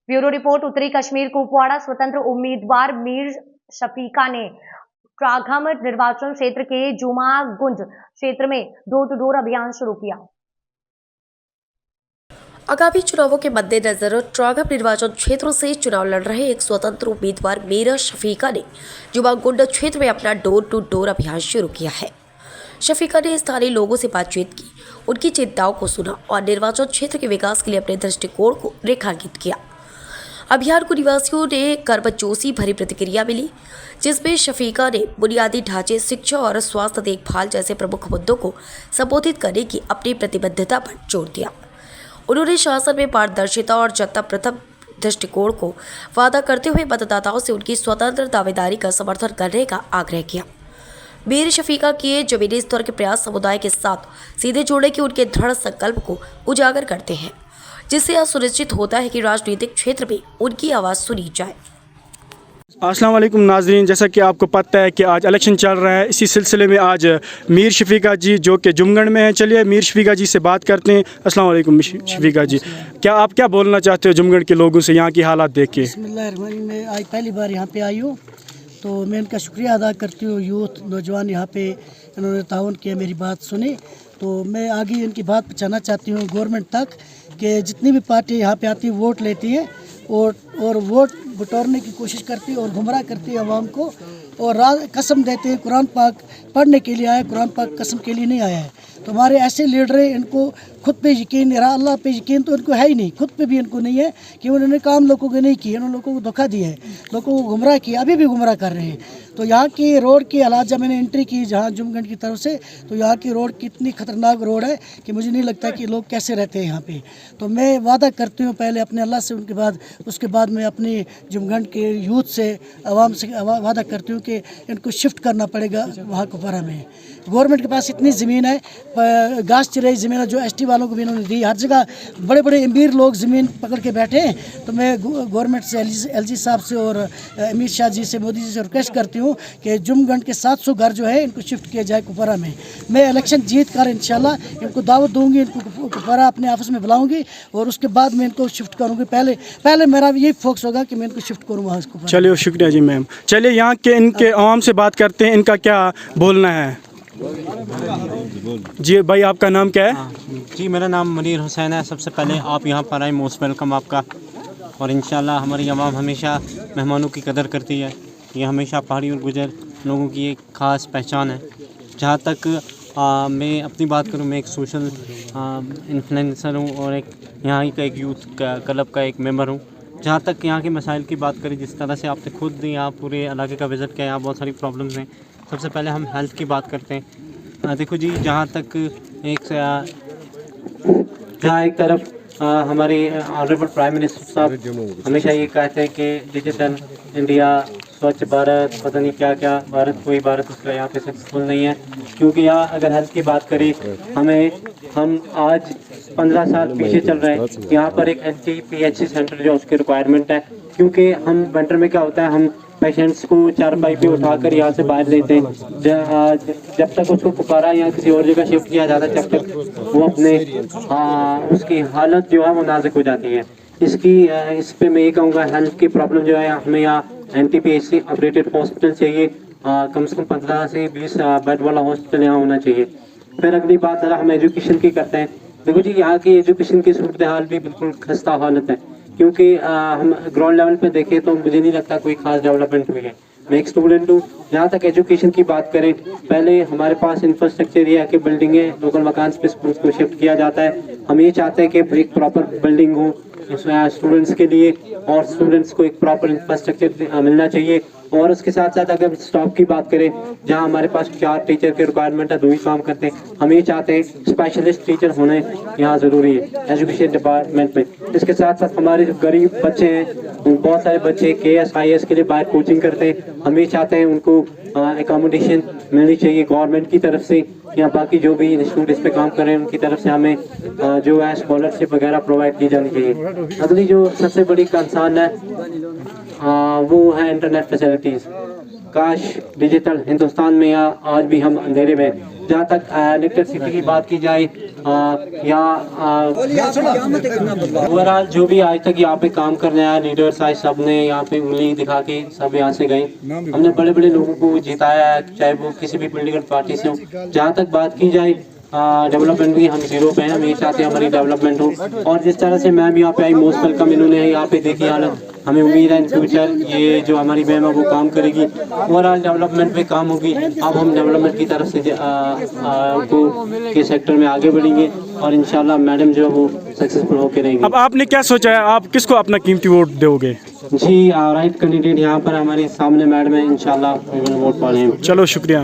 Bureau report. उत्तरी कश्मीर कुपवाड़ा स्वतंत्र उम्मीदवार मीर शफीका ने ट्राघम निर्वाचन क्षेत्र के जुमागुंज क्षेत्र में डोर टू डोर अभियान शुरू किया। आगामी चुनावों के मद्देनजर ट्राघम निर्वाचन क्षेत्र से चुनाव लड़ रहे एक स्वतंत्र उम्मीदवार मीर शफीका ने जुमागुंड क्षेत्र में अपना डोर टू डोर अभियान शुरू किया है। शफीका ने स्थानीय लोगों से बातचीत की, उनकी चिंताओं को सुना और निर्वाचन क्षेत्र के विकास के लिए अपने दृष्टिकोण को रेखांकित किया। अभियान को निवासियों ने गर्मजोशी भरी प्रतिक्रिया मिली, जिसमें शफीका ने बुनियादी ढांचे, शिक्षा और स्वास्थ्य देखभाल जैसे प्रमुख मुद्दों को संबोधित करने की अपनी प्रतिबद्धता पर जोर दिया। उन्होंने शासन में पारदर्शिता और जनता प्रथम दृष्टिकोण को वादा करते हुए मतदाताओं से उनकी स्वतंत्र दावेदारी का समर्थन करने का आग्रह किया। मीर शफीका के जमीनी स्तर के प्रयास समुदाय के साथ सीधे जोड़ने के उनके दृढ़ संकल्प को उजागर करते हैं, जिससे यह सुनिश्चित होता है कि राजनीतिक क्षेत्र में उनकी आवाज़ सुनी जाए। अस्सलाम वालेकुम नाज़रीन, जैसा कि आपको पता है कि आज इलेक्शन चल रहा है, इसी सिलसिले में आज मीर शफीका जी जो कि जुमगढ़ में हैं, चलिए मीर शफीका जी से बात करते हैं। अस्सलाम वालेकुम शफीका जी, आप क्या बोलना चाहते हो जुमगढ़ के लोगों से यहाँ की हालात देख के? मैं आज पहली बार यहाँ पे आई हूँ, तो मैं इनका शुक्रिया अदा करती हूँ। यूथ नौजवान यहाँ पे इन्होंने ताउन किया, मेरी बात सुनी, तो मैं आगे इनकी बात पहुँचाना चाहती हूँ गवर्नमेंट तक कि जितनी भी पार्टी यहाँ पे आती है वोट लेती है और वोट बटोरने की कोशिश करती है और गुमराह करती है आवाम को, और कसम देते हैं कुरान पाक पढ़ने के लिए आया, कुरान पाक कसम के लिए नहीं आया है। तो हमारे ऐसे लीडर हैं, इनको खुद पे यकीन नहीं रहा, अल्लाह पे यकीन तो इनको है ही नहीं, खुद पे भी इनको नहीं है कि उन्होंने काम लोगों के नहीं किए, उन्होंने लोगों को धोखा दिया है, लोगों को गुमराह किया, अभी भी गुमराह कर रहे हैं। तो यहाँ की रोड की हालात जब मैंने एंट्री की जहाँ जुमगढ़ की तरफ से, तो यहाँ की रोड कितनी ख़तरनाक रोड है कि मुझे नहीं लगता कि लोग कैसे रहते हैं यहाँ पे। तो मैं वादा करती हूँ पहले अपने अल्लाह से, उसके बाद मैं अपनी जुमगढ़ के यूथ से, आवाम से वादा करती हूँ कि इनको शिफ्ट करना पड़ेगा वहाँ कुपवाड़ा में। गवर्नमेंट के पास इतनी ज़मीन है, घास चिराई ज़मीन है जो एसटी वालों को भी इन्होंने दी, हर जगह बड़े बड़े अमीर लोग ज़मीन पकड़ के बैठे हैं। तो मैं गवर्नमेंट से एलजी साहब से और अमित शाह जी से, मोदी जी से रिक्वेस्ट करती हूँ कि जुमगढ़ के 700 घर जो है इनको शिफ्ट किया जाए कुपवाड़ा में। मैं इलेक्शन जीत कर इंशाल्लाह इनको दावत दूँगी, इनको कुपवाड़ा अपने ऑफिस में बुलाऊँगी और उसके बाद मैं इनको शिफ्ट करूँगी। पहले मेरा यही फोकस होगा कि मैं इनको शिफ्ट करूँ वहाँ को। चलिए शुक्रिया जी मैम। चलिए यहाँ के इनके आवाम से बात करते हैं, इनका क्या बोलना है। जी भाई, आपका नाम क्या है? जी मेरा नाम मुनीर हुसैन है। सबसे पहले आप यहाँ पर आए, मोस्ट वेलकम आपका। और इंशाल्लाह हमारी आवाम हमेशा मेहमानों की कदर करती है, ये हमेशा पहाड़ी और गुजर लोगों की एक ख़ास पहचान है। जहाँ तक मैं अपनी बात करूँ, मैं एक सोशल इन्फ्लुएंसर हूँ और एक यहाँ का एक यूथ क्लब का एक मेंबर हूँ। जहाँ तक यहाँ के मसाइल की बात करें, जिस तरह से आपने खुद यहाँ पूरे इलाके का विज़िट किया, यहाँ बहुत सारी प्रॉब्लम्स हैं। सबसे पहले हम हेल्थ की बात करते हैं। देखो जी, जहाँ तक जहाँ एक तरफ हमारे ऑनरेबल प्राइम मिनिस्टर साहब हमेशा ये कहते हैं कि डिजिटल इंडिया, स्वच्छ भारत, पता नहीं क्या क्या भारत, कोई भारत उसका यहाँ पे सक्सेसफुल नहीं है। क्योंकि यहाँ अगर हेल्थ की बात करें, हम आज 15 साल पीछे चल रहे हैं। यहाँ पर एक NTPHC सेंटर जो उसकी रिक्वायरमेंट है, क्योंकि हम विंटर में क्या होता है, हम पेशेंट्स को चारपाई पे उठाकर यहाँ से बाहर लेते हैं। जब तक उसको कुपवाड़ा या किसी और जगह शिफ्ट किया जाता है, जब तक वो अपने उसकी हालत जो है वो नाजुक हो जाती है। इस पे मैं ये कहूँगा, हेल्थ की प्रॉब्लम जो है, हमें यहाँ NTPHC अपडेटेड हॉस्पिटल चाहिए, कम से कम 15 से 20 बेड वाला हॉस्पिटल यहाँ होना चाहिए। फिर अगली बात ज़रा हम एजुकेशन की करते हैं। देखो जी, यहाँ की एजुकेशन की सूरत हाल भी बिल्कुल खस्ता हालत है, क्योंकि हम ग्राउंड लेवल पे देखें तो मुझे नहीं लगता कोई खास डेवलपमेंट हुई है। मैं एक स्टूडेंट हूँ। जहाँ तक एजुकेशन की बात करें, पहले हमारे पास इंफ्रास्ट्रक्चर ये है कि बिल्डिंगें, लोकल मकान पे स्कूल को शिफ्ट किया जाता है। हम ये चाहते हैं कि एक प्रॉपर बिल्डिंग हो स्टूडेंट्स के लिए, और स्टूडेंट्स को एक प्रॉपर इंफ्रास्ट्रक्चर मिलना चाहिए। और उसके साथ साथ अगर स्टाफ की बात करें, जहाँ हमारे पास 4 टीचर की रिक्वायरमेंट है, 2 ही काम करते हैं। हम ये चाहते हैं स्पेशलिस्ट टीचर होने यहाँ ज़रूरी है एजुकेशन डिपार्टमेंट में। इसके साथ साथ हमारे जो गरीब बच्चे हैं, बहुत सारे बच्चे KS IAS के लिए बाहर कोचिंग करते हैं। हम ये चाहते हैं उनको एकोमोडेशन मिलनी चाहिए गवर्नमेंट की तरफ से, या बाकी जो भी इंस्टीट्यूट इस पे काम कर रहे हैं उनकी तरफ से हमें जो है स्कॉलरशिप वगैरह प्रोवाइड की जानी चाहिए। अगली जो सबसे बड़ी कंसर्न है वो है इंटरनेट फैसिलिटीज़। काश डिजिटल हिंदुस्तान में या आज भी हम अंधेरे में। जहाँ तक इलेक्ट्रिसिटी की बात की जाए या ओवरऑल जो भी आज तक यहाँ पे काम करने आया लीडर्स आए, सब ने यहाँ पे उंगली दिखा के सब यहाँ से गए। हमने बड़े बड़े लोगों को जिताया है, चाहे वो किसी भी पॉलिटिकल पार्टी से हो। जहाँ तक बात की जाए डेवलपमेंट की, हम जीरो पे हैं, हम ये चाहते हैं हमारी डेवलपमेंट हो। और जिस तरह से मैम यहाँ पे आई, मोस्ट वेलकम इन्होंने यहाँ पे देखी हालत। हमें उम्मीद है इन फ्यूचर ये जो हमारी मैम है वो काम करेगी, ओवरऑल डेवलपमेंट पे काम होगी। अब हम डेवलपमेंट की तरफ से के सेक्टर में आगे बढ़ेंगे और इंशाल्लाह मैडम जो है वो सक्सेसफुल होकर रहेंगे। अब आपने क्या सोचा है, आप किसको अपना कीमती वोट दोगे? जी राइट कैंडिडेट यहाँ पर हमारे सामने मैडम है, इंशाल्लाह we will vote for him. चलो शुक्रिया।